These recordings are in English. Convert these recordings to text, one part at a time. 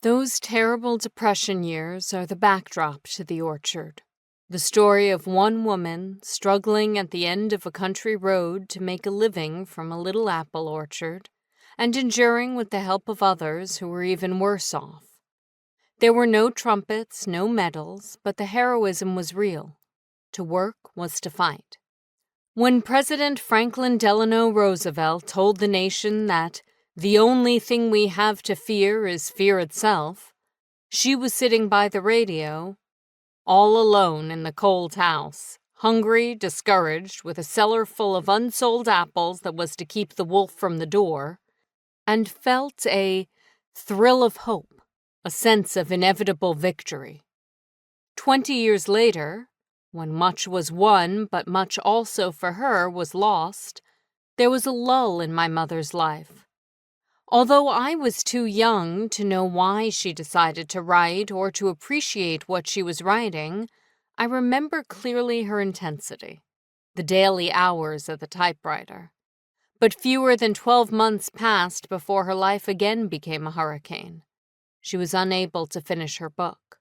Those terrible Depression years are the backdrop to the orchard. The story of one woman struggling at the end of a country road to make a living from a little apple orchard, and enduring with the help of others who were even worse off. There were no trumpets, no medals, but the heroism was real. To work was to fight. When President Franklin Delano Roosevelt told the nation that the only thing we have to fear is fear itself, she was sitting by the radio, all alone in the cold house, hungry, discouraged, with a cellar full of unsold apples that was to keep the wolf from the door, and felt a thrill of hope, a sense of inevitable victory. 20 years later, when much was won but much also for her was lost, there was a lull in my mother's life. Although I was too young to know why she decided to write or to appreciate what she was writing, I remember clearly her intensity, the daily hours at the typewriter. But fewer than 12 months passed before her life again became a hurricane. She was unable to finish her book.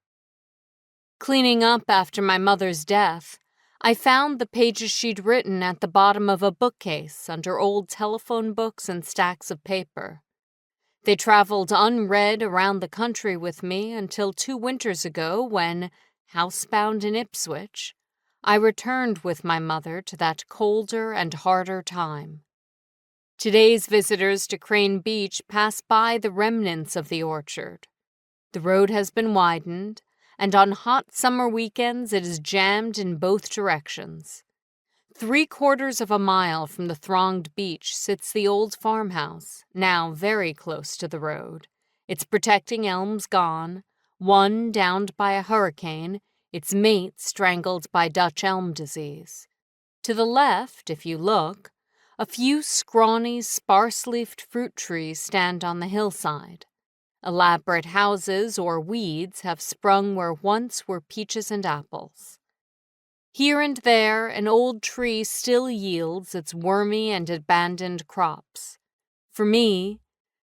Cleaning up after my mother's death, I found the pages she'd written at the bottom of a bookcase under old telephone books and stacks of paper. They traveled unread around the country with me until 2 winters ago when, housebound in Ipswich, I returned with my mother to that colder and harder time. Today's visitors to Crane Beach pass by the remnants of the orchard. The road has been widened, and on hot summer weekends it is jammed in both directions. 3/4 of a mile from the thronged beach sits the old farmhouse, now very close to the road, its protecting elms gone, one downed by a hurricane, its mate strangled by Dutch elm disease. To the left, if you look, a few scrawny, sparse-leafed fruit trees stand on the hillside. Elaborate houses or weeds have sprung where once were peaches and apples. Here and there, an old tree still yields its wormy and abandoned crops. For me,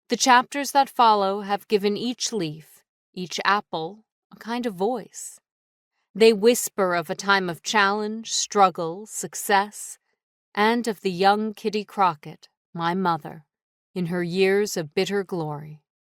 the chapters that follow have given each leaf, each apple, a kind of voice. They whisper of a time of challenge, struggle, success, and of the young Kitty Crockett, my mother, in her years of bitter glory.